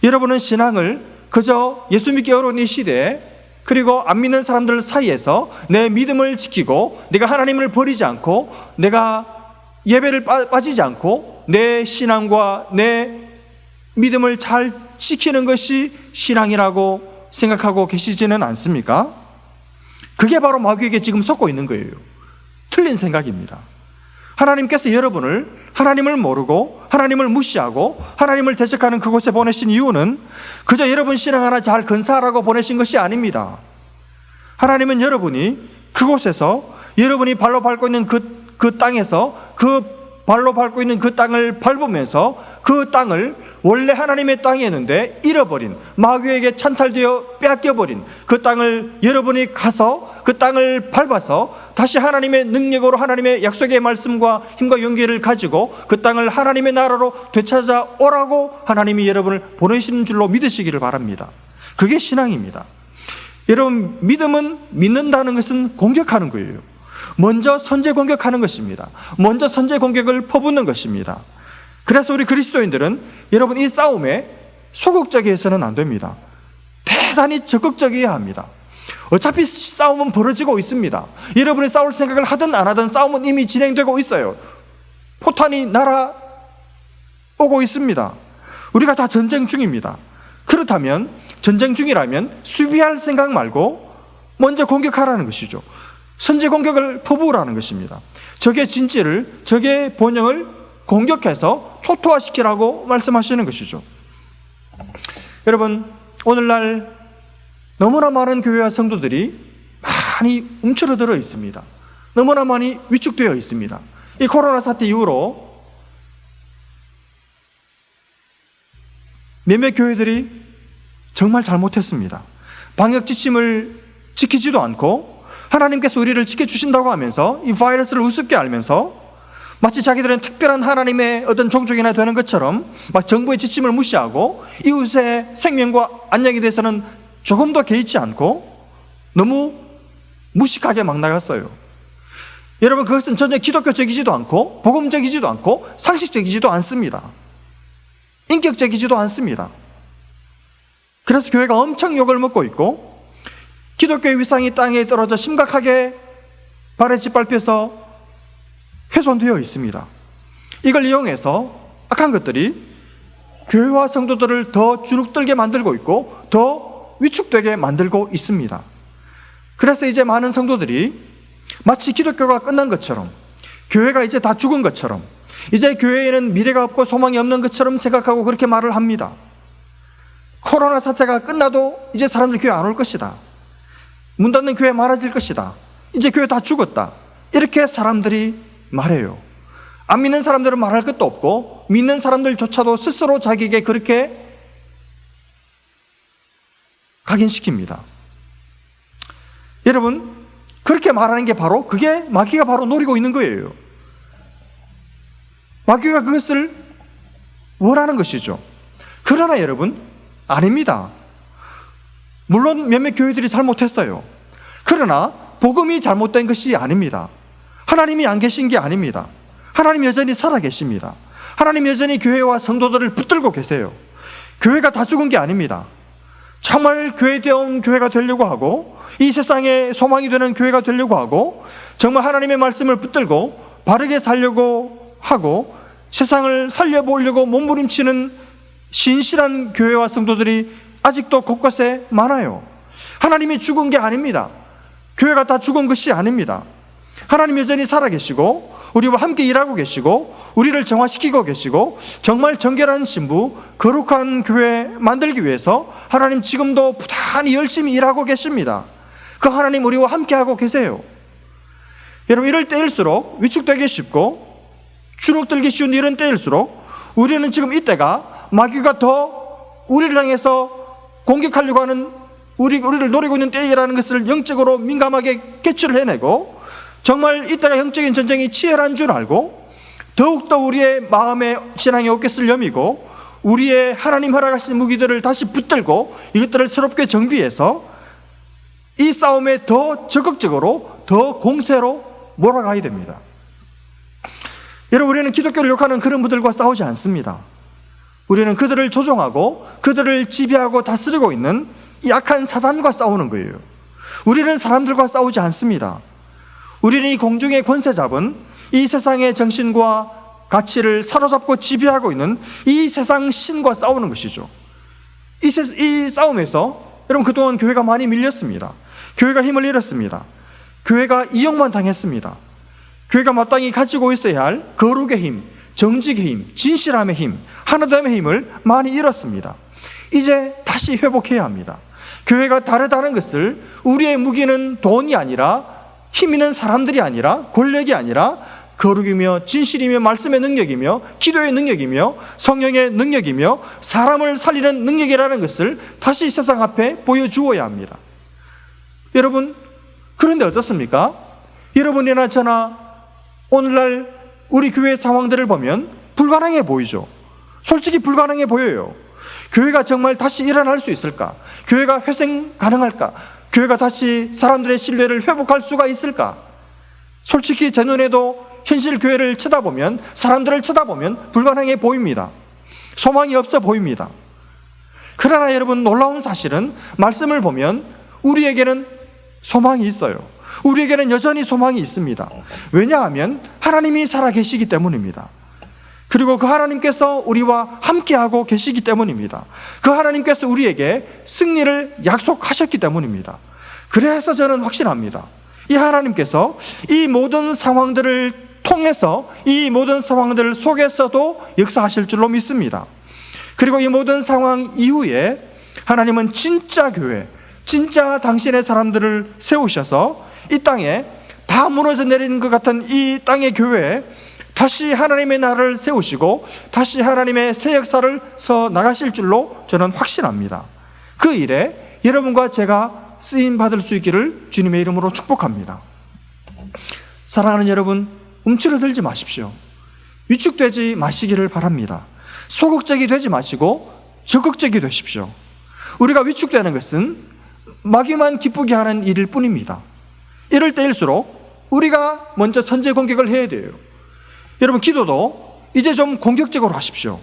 여러분은 신앙을 그저 예수 믿기 어려운 이 시대에, 그리고 안 믿는 사람들 사이에서 내 믿음을 지키고 내가 하나님을 버리지 않고 내가 예배를 빠지지 않고 내 신앙과 내 믿음을 잘 지키는 것이 신앙이라고 생각하고 계시지는 않습니까? 그게 바로 마귀에게 지금 속고 있는 거예요. 틀린 생각입니다. 하나님께서 여러분을 하나님을 모르고 하나님을 무시하고 하나님을 대적하는 그곳에 보내신 이유는 그저 여러분 신앙 하나 잘 건사하라고 보내신 것이 아닙니다. 하나님은 여러분이 그곳에서 여러분이 발로 밟고 있는 그 땅에서 그 발로 밟고 있는 그 땅을 밟으면서 그 땅을 원래 하나님의 땅이었는데 잃어버린, 마귀에게 찬탈되어 빼앗겨버린 그 땅을 여러분이 가서 그 땅을 밟아서 다시 하나님의 능력으로 하나님의 약속의 말씀과 힘과 용기를 가지고 그 땅을 하나님의 나라로 되찾아 오라고 하나님이 여러분을 보내시는 줄로 믿으시기를 바랍니다. 그게 신앙입니다. 여러분, 믿음은 믿는다는 것은 공격하는 거예요. 먼저 선제 공격하는 것입니다. 먼저 선제 공격을 퍼붓는 것입니다. 그래서 우리 그리스도인들은 여러분 이 싸움에 소극적이어서는 안 됩니다. 대단히 적극적이어야 합니다. 어차피 싸움은 벌어지고 있습니다. 여러분이 싸울 생각을 하든 안 하든 싸움은 이미 진행되고 있어요. 포탄이 날아오고 있습니다. 우리가 다 전쟁 중입니다. 그렇다면 전쟁 중이라면 수비할 생각 말고 먼저 공격하라는 것이죠. 선제 공격을 퍼부으라는 것입니다. 적의 진지를, 적의 본영을 공격해서 초토화시키라고 말씀하시는 것이죠. 여러분, 오늘날 너무나 많은 교회와 성도들이 많이 움츠러들어 있습니다. 너무나 많이 위축되어 있습니다. 이 코로나 사태 이후로 몇몇 교회들이 정말 잘못했습니다. 방역 지침을 지키지도 않고 하나님께서 우리를 지켜주신다고 하면서 이 바이러스를 우습게 알면서 마치 자기들은 특별한 하나님의 어떤 종족이나 되는 것처럼 막 정부의 지침을 무시하고 이웃의 생명과 안녕에 대해서는 조금도 개의치 않고 너무 무식하게 막 나갔어요. 여러분, 그것은 전혀 기독교적이지도 않고 복음적이지도 않고 상식적이지도 않습니다. 인격적이지도 않습니다. 그래서 교회가 엄청 욕을 먹고 있고 기독교의 위상이 땅에 떨어져 심각하게 발에 짓밟혀서 훼손되어 있습니다. 이걸 이용해서 악한 것들이 교회와 성도들을 더 주눅들게 만들고 있고 더 위축되게 만들고 있습니다. 그래서 이제 많은 성도들이 마치 기독교가 끝난 것처럼, 교회가 이제 다 죽은 것처럼, 이제 교회에는 미래가 없고 소망이 없는 것처럼 생각하고 그렇게 말을 합니다. 코로나 사태가 끝나도 이제 사람들 교회 안 올 것이다. 문 닫는 교회 많아질 것이다. 이제 교회 다 죽었다. 이렇게 사람들이 말해요. 안 믿는 사람들은 말할 것도 없고 믿는 사람들조차도 스스로 자기에게 그렇게 각인시킵니다. 여러분, 그렇게 말하는 게 바로 그게 마귀가 바로 노리고 있는 거예요. 마귀가 그것을 원하는 것이죠. 그러나 여러분, 아닙니다. 물론 몇몇 교회들이 잘못했어요. 그러나 복음이 잘못된 것이 아닙니다. 하나님이 안 계신 게 아닙니다. 하나님 여전히 살아 계십니다. 하나님 여전히 교회와 성도들을 붙들고 계세요. 교회가 다 죽은 게 아닙니다. 정말 교회다운 교회가 되려고 하고 이 세상에 소망이 되는 교회가 되려고 하고 정말 하나님의 말씀을 붙들고 바르게 살려고 하고 세상을 살려보려고 몸부림치는 신실한 교회와 성도들이 아직도 곳곳에 많아요. 하나님이 죽은 게 아닙니다. 교회가 다 죽은 것이 아닙니다. 하나님 여전히 살아계시고 우리와 함께 일하고 계시고 우리를 정화시키고 계시고 정말 정결한 신부, 거룩한 교회 만들기 위해서 하나님 지금도 부단히 열심히 일하고 계십니다. 그 하나님 우리와 함께하고 계세요. 여러분, 이럴 때일수록 위축되기 쉽고 주눅들기 쉬운 이런 때일수록 우리는 지금 이때가 마귀가 더 우리를 향해서 공격하려고 하는 우리를 노리고 있는 때이라는 것을 영적으로 민감하게 캐치를 해내고 정말 이때가 영적인 전쟁이 치열한 줄 알고 더욱더 우리의 마음의 신앙의 어깨 쓸 염이고 우리의 하나님 허락하신 무기들을 다시 붙들고 이것들을 새롭게 정비해서 이 싸움에 더 적극적으로 더 공세로 몰아가야 됩니다. 여러분, 우리는 기독교를 욕하는 그런 분들과 싸우지 않습니다. 우리는 그들을 조종하고 그들을 지배하고 다스리고 있는 이 악한 사단과 싸우는 거예요. 우리는 사람들과 싸우지 않습니다. 우리는 이 공중의 권세 잡은 이 세상의 정신과 가치를 사로잡고 지배하고 있는 이 세상 신과 싸우는 것이죠. 이 싸움에서 여러분, 그동안 교회가 많이 밀렸습니다. 교회가 힘을 잃었습니다. 교회가 이용만 당했습니다. 교회가 마땅히 가지고 있어야 할 거룩의 힘, 정직의 힘, 진실함의 힘, 하나됨의 힘을 많이 잃었습니다. 이제 다시 회복해야 합니다. 교회가 다르다는 것을 우리의 무기는 돈이 아니라 힘 있는 사람들이 아니라 권력이 아니라 거룩이며 진실이며 말씀의 능력이며 기도의 능력이며 성령의 능력이며 사람을 살리는 능력이라는 것을 다시 세상 앞에 보여주어야 합니다. 여러분, 그런데 어떻습니까? 여러분이나 저나 오늘날 우리 교회 상황들을 보면 불가능해 보이죠. 솔직히 불가능해 보여요. 교회가 정말 다시 일어날 수 있을까? 교회가 회생 가능할까? 교회가 다시 사람들의 신뢰를 회복할 수가 있을까? 솔직히 제 눈에도 현실 교회를 쳐다보면, 사람들을 쳐다보면 불가능해 보입니다. 소망이 없어 보입니다. 그러나 여러분, 놀라운 사실은 말씀을 보면 우리에게는 소망이 있어요. 우리에게는 여전히 소망이 있습니다. 왜냐하면 하나님이 살아계시기 때문입니다. 그리고 그 하나님께서 우리와 함께하고 계시기 때문입니다. 그 하나님께서 우리에게 승리를 약속하셨기 때문입니다. 그래서 저는 확신합니다. 이 하나님께서 이 모든 상황들을 통해서, 이 모든 상황들 속에서도 역사하실 줄로 믿습니다. 그리고 이 모든 상황 이후에 하나님은 진짜 교회, 진짜 당신의 사람들을 세우셔서 이 땅에 다 무너져 내리는 것 같은 이 땅의 교회에 다시 하나님의 나라를 세우시고 다시 하나님의 새 역사를 서 나가실 줄로 저는 확신합니다. 그 일에 여러분과 제가 쓰임 받을 수 있기를 주님의 이름으로 축복합니다. 사랑하는 여러분, 움츠러들지 마십시오. 위축되지 마시기를 바랍니다. 소극적이 되지 마시고 적극적이 되십시오. 우리가 위축되는 것은 마귀만 기쁘게 하는 일일 뿐입니다. 이럴 때일수록 우리가 먼저 선제 공격을 해야 돼요. 여러분, 기도도 이제 좀 공격적으로 하십시오.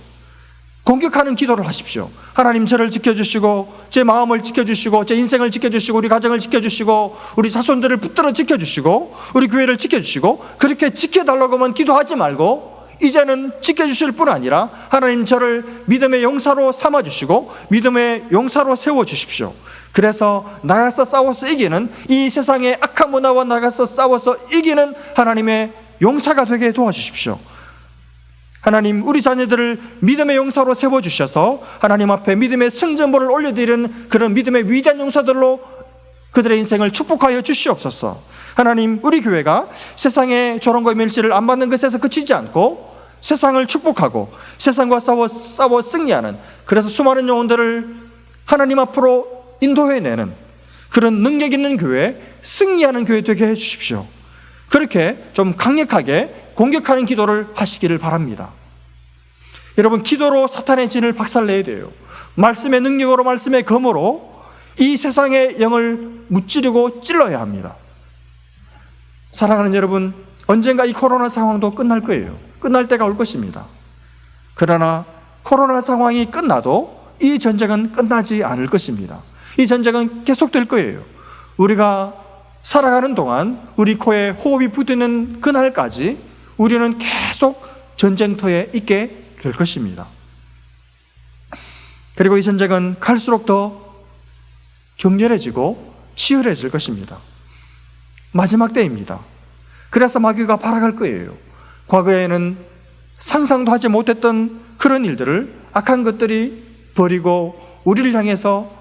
공격하는 기도를 하십시오. 하나님, 저를 지켜주시고 제 마음을 지켜주시고 제 인생을 지켜주시고 우리 가정을 지켜주시고 우리 자손들을 붙들어 지켜주시고 우리 교회를 지켜주시고, 그렇게 지켜달라고만 기도하지 말고 이제는 지켜주실 뿐 아니라 하나님, 저를 믿음의 용사로 삼아주시고 믿음의 용사로 세워주십시오. 그래서 나가서 싸워서 이기는, 이 세상의 악한 문화와 나가서 싸워서 이기는 하나님의 용사가 되게 도와주십시오. 하나님, 우리 자녀들을 믿음의 용사로 세워주셔서 하나님 앞에 믿음의 승전보를 올려드리는 그런 믿음의 위대한 용사들로 그들의 인생을 축복하여 주시옵소서. 하나님, 우리 교회가 세상의 조롱과 멸시를 안 받는 것에서 그치지 않고 세상을 축복하고 세상과 싸워 승리하는, 그래서 수많은 영혼들을 하나님 앞으로 인도해내는 그런 능력 있는 교회, 승리하는 교회 되게 해주십시오. 그렇게 좀 강력하게 공격하는 기도를 하시기를 바랍니다. 여러분, 기도로 사탄의 진을 박살내야 돼요. 말씀의 능력으로, 말씀의 검으로 이 세상의 영을 무찌르고 찔러야 합니다. 사랑하는 여러분, 언젠가 이 코로나 상황도 끝날 거예요. 끝날 때가 올 것입니다. 그러나 코로나 상황이 끝나도 이 전쟁은 끝나지 않을 것입니다. 이 전쟁은 계속될 거예요. 우리가 살아가는 동안 우리 코에 호흡이 붙는 그날까지 우리는 계속 전쟁터에 있게 될 것입니다. 그리고 이 전쟁은 갈수록 더 격렬해지고 치열해질 것입니다. 마지막 때입니다. 그래서 마귀가 발악할 거예요. 과거에는 상상도 하지 못했던 그런 일들을, 악한 것들이 버리고 우리를 향해서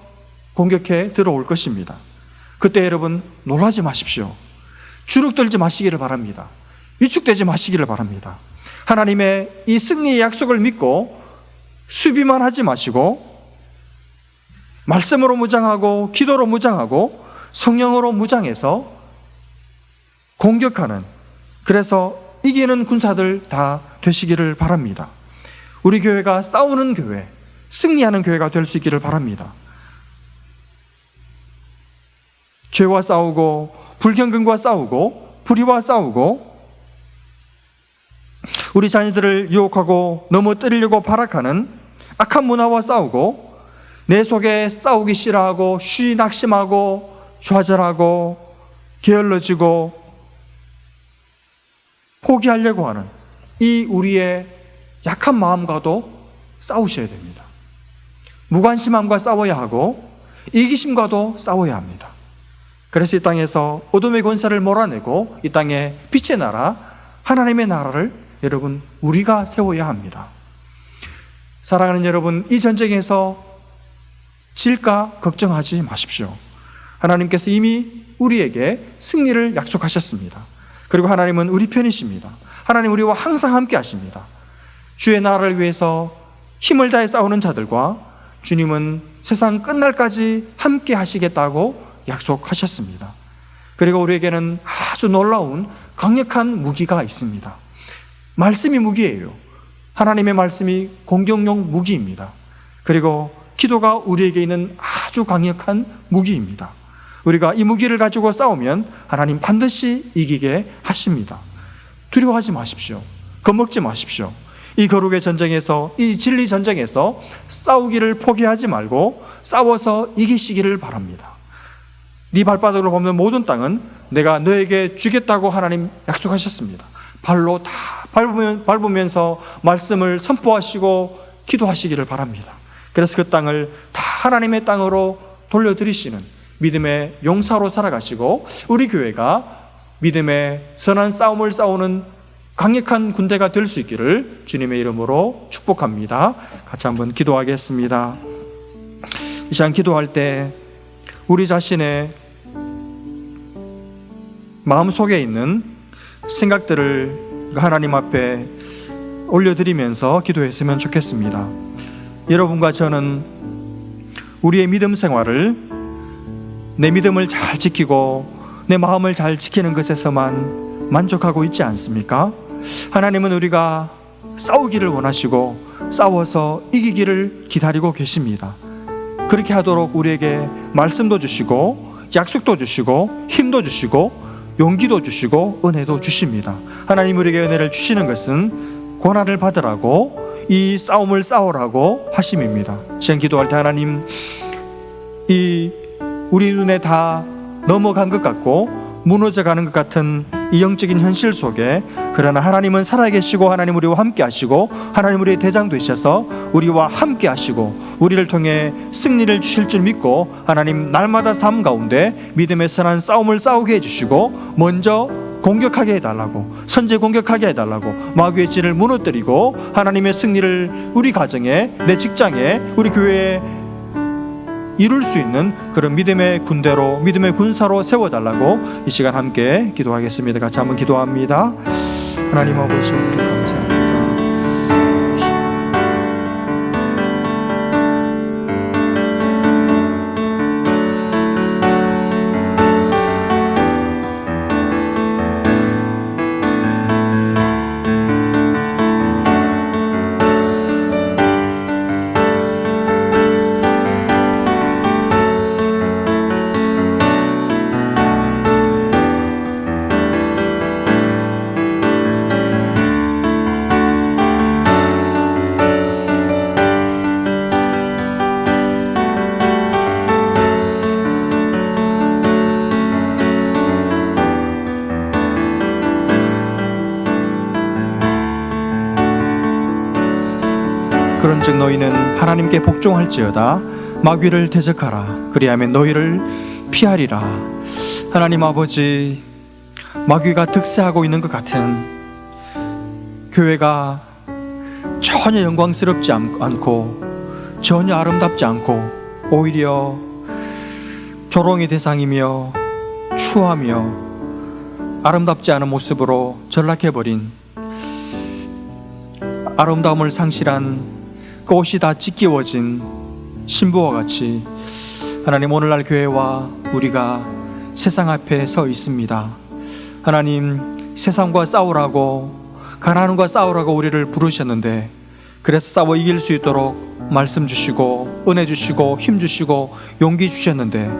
공격해 들어올 것입니다. 그때 여러분, 놀라지 마십시오. 주눅들지 마시기를 바랍니다. 위축되지 마시기를 바랍니다. 하나님의 이 승리의 약속을 믿고 수비만 하지 마시고 말씀으로 무장하고 기도로 무장하고 성령으로 무장해서 공격하는, 그래서 이기는 군사들 다 되시기를 바랍니다. 우리 교회가 싸우는 교회, 승리하는 교회가 될 수 있기를 바랍니다. 죄와 싸우고 불경건과 싸우고 불의와 싸우고 우리 자녀들을 유혹하고 넘어뜨리려고 발악하는 악한 문화와 싸우고 내 속에 싸우기 싫어하고 쉬 낙심하고 좌절하고 게을러지고 포기하려고 하는 이 우리의 약한 마음과도 싸우셔야 됩니다. 무관심함과 싸워야 하고 이기심과도 싸워야 합니다. 그래서 이 땅에서 어둠의 권세를 몰아내고 이 땅에 빛의 나라, 하나님의 나라를 여러분, 우리가 세워야 합니다. 사랑하는 여러분, 이 전쟁에서 질까 걱정하지 마십시오. 하나님께서 이미 우리에게 승리를 약속하셨습니다. 그리고 하나님은 우리 편이십니다. 하나님 우리와 항상 함께 하십니다. 주의 나라를 위해서 힘을 다해 싸우는 자들과 주님은 세상 끝날까지 함께 하시겠다고 약속하셨습니다. 그리고 우리에게는 아주 놀라운 강력한 무기가 있습니다. 말씀이 무기예요. 하나님의 말씀이 공격용 무기입니다. 그리고 기도가 우리에게 있는 아주 강력한 무기입니다. 우리가 이 무기를 가지고 싸우면 하나님 반드시 이기게 하십니다. 두려워하지 마십시오. 겁먹지 마십시오. 이 거룩의 전쟁에서, 이 진리 전쟁에서 싸우기를 포기하지 말고 싸워서 이기시기를 바랍니다. 네 발바닥으로 밟는 모든 땅은 내가 너에게 주겠다고 하나님 약속하셨습니다. 발로 다 밟으면서 말씀을 선포하시고 기도하시기를 바랍니다. 그래서 그 땅을 다 하나님의 땅으로 돌려드리시는 믿음의 용사로 살아가시고, 우리 교회가 믿음의 선한 싸움을 싸우는 강력한 군대가 될 수 있기를 주님의 이름으로 축복합니다. 같이 한번 기도하겠습니다. 이 시간 기도할 때 우리 자신의 마음속에 있는 생각들을 하나님 앞에 올려드리면서 기도했으면 좋겠습니다. 여러분과 저는 우리의 믿음 생활을, 내 믿음을 잘 지키고 내 마음을 잘 지키는 것에서만 만족하고 있지 않습니까? 하나님은 우리가 싸우기를 원하시고 싸워서 이기기를 기다리고 계십니다. 그렇게 하도록 우리에게 말씀도 주시고 약속도 주시고 힘도 주시고 용기도 주시고 은혜도 주십니다. 하나님 우리에게 은혜를 주시는 것은 고난을 받으라고, 이 싸움을 싸우라고 하심입니다. 지금 기도할 때 하나님, 이 우리 눈에 다 넘어간 것 같고 무너져가는 것 같은 이 영적인 현실 속에, 그러나 하나님은 살아계시고 하나님 우리와 함께 하시고 하나님 우리의 대장 되셔서 우리와 함께 하시고 우리를 통해 승리를 주실 줄 믿고, 하나님 날마다 삶 가운데 믿음의 선한 싸움을 싸우게 해주시고 먼저 공격하게 해달라고, 선제 공격하게 해달라고, 마귀의 진을 무너뜨리고 하나님의 승리를 우리 가정에, 내 직장에, 우리 교회에 이룰 수 있는 그런 믿음의 군대로, 믿음의 군사로 세워달라고 이 시간 함께 기도하겠습니다. 같이 한번 기도합니다. 하나님 아버지 감사합니다. 그런즉 너희는 하나님께 복종할지어다. 마귀를 대적하라. 그리하면 너희를 피하리라. 하나님 아버지, 마귀가 득세하고 있는 것 같은 교회가 전혀 영광스럽지 않고 전혀 아름답지 않고 오히려 조롱의 대상이며 추하며 아름답지 않은 모습으로 전락해버린, 아름다움을 상실한 그 옷이 다 찢기워진 신부와 같이 하나님 오늘날 교회와 우리가 세상 앞에 서 있습니다. 하나님, 세상과 싸우라고, 가난과 싸우라고 우리를 부르셨는데, 그래서 싸워 이길 수 있도록 말씀 주시고 은혜 주시고 힘 주시고 용기 주셨는데,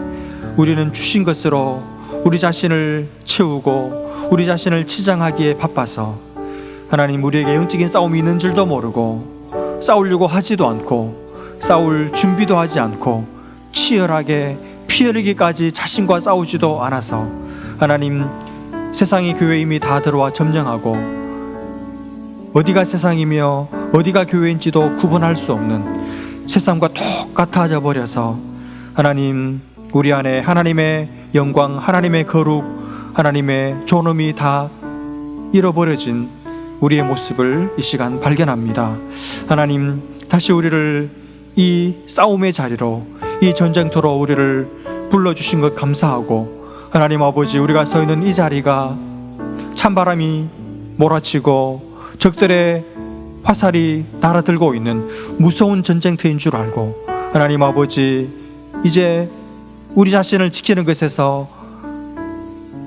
우리는 주신 것으로 우리 자신을 채우고 우리 자신을 치장하기에 바빠서 하나님 우리에게 영적인 싸움이 있는 줄도 모르고 싸우려고 하지도 않고 싸울 준비도 하지 않고 치열하게 피 흘리기까지 자신과 싸우지도 않아서 하나님, 세상이 교회에 이미 다 들어와 점령하고 어디가 세상이며 어디가 교회인지도 구분할 수 없는 세상과 똑같아져 버려서 하나님, 우리 안에 하나님의 영광, 하나님의 거룩, 하나님의 존엄이 다 잃어버려진 우리의 모습을 이 시간 발견합니다. 하나님, 다시 우리를 이 싸움의 자리로, 이 전쟁터로 우리를 불러주신 것 감사하고, 하나님 아버지, 우리가 서 있는 이 자리가 찬바람이 몰아치고 적들의 화살이 날아들고 있는 무서운 전쟁터인 줄 알고, 하나님 아버지, 이제 우리 자신을 지키는 것에서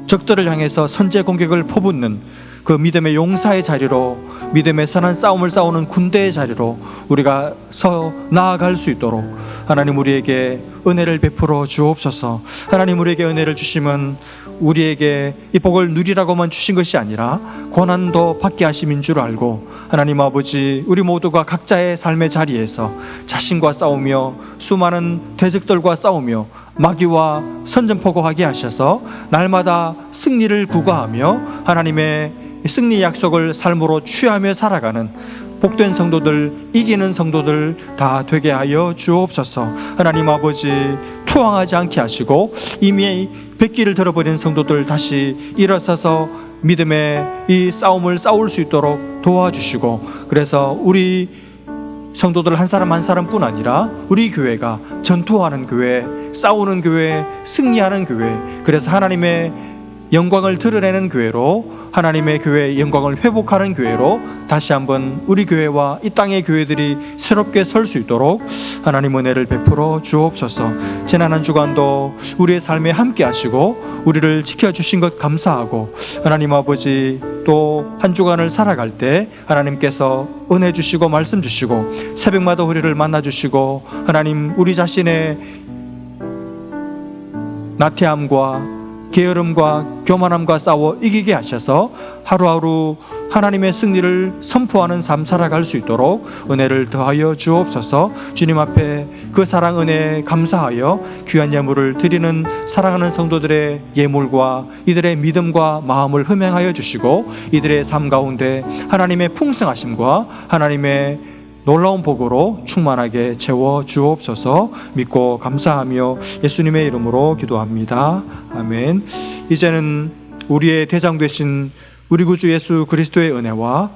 적들을 향해서 선제 공격을 퍼붓는 그 믿음의 용사의 자리로, 믿음의 선한 싸움을 싸우는 군대의 자리로 우리가 서 나아갈 수 있도록 하나님 우리에게 은혜를 베풀어 주옵소서. 하나님 우리에게 은혜를 주심은 우리에게 이 복을 누리라고만 주신 것이 아니라 고난도 받게 하심인 줄 알고, 하나님 아버지, 우리 모두가 각자의 삶의 자리에서 자신과 싸우며 수많은 대적들과 싸우며 마귀와 선전포고하게 하셔서 날마다 승리를 구가하며 하나님의 승리 약속을 삶으로 취하며 살아가는 복된 성도들, 이기는 성도들 다 되게 하여 주옵소서. 하나님 아버지, 투항하지 않게 하시고 이미 백기를 들어버린 성도들 다시 일어서서 믿음의 이 싸움을 싸울 수 있도록 도와주시고, 그래서 우리 성도들 한 사람 한 사람뿐 아니라 우리 교회가 전투하는 교회, 싸우는 교회, 승리하는 교회, 그래서 하나님의 영광을 드러내는 교회로, 하나님의 교회의 영광을 회복하는 교회로 다시 한번 우리 교회와 이 땅의 교회들이 새롭게 설 수 있도록 하나님 은혜를 베풀어 주옵소서. 지난 한 주간도 우리의 삶에 함께 하시고 우리를 지켜주신 것 감사하고, 하나님 아버지, 또 한 주간을 살아갈 때 하나님께서 은혜 주시고 말씀 주시고 새벽마다 우리를 만나 주시고, 하나님 우리 자신의 나태함과 게으름과 교만함과 싸워 이기게 하셔서 하루하루 하나님의 승리를 선포하는 삶 살아갈 수 있도록 은혜를 더하여 주옵소서. 주님 앞에 그 사랑 은혜에 감사하여 귀한 예물을 드리는 사랑하는 성도들의 예물과 이들의 믿음과 마음을 흠양하여 주시고, 이들의 삶 가운데 하나님의 풍성하심과 하나님의 놀라운 복으로 충만하게 채워 주옵소서. 믿고 감사하며 예수님의 이름으로 기도합니다. 아멘. 이제는 우리의 대장 되신 우리 구주 예수 그리스도의 은혜와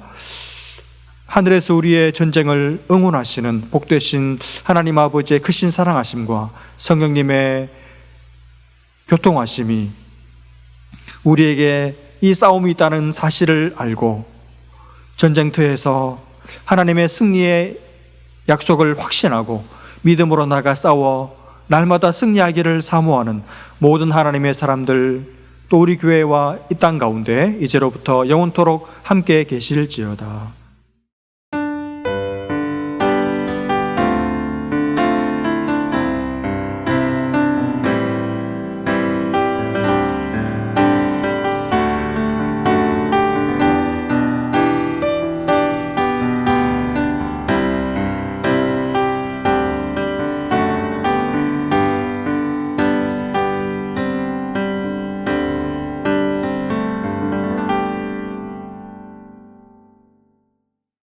하늘에서 우리의 전쟁을 응원하시는 복되신 하나님 아버지의 크신 사랑하심과 성령님의 교통하심이 우리에게 이 싸움이 있다는 사실을 알고 전쟁터에서 하나님의 승리의 약속을 확신하고 믿음으로 나가 싸워 날마다 승리하기를 사모하는 모든 하나님의 사람들, 또 우리 교회와 이 땅 가운데 이제로부터 영원토록 함께 계실지어다.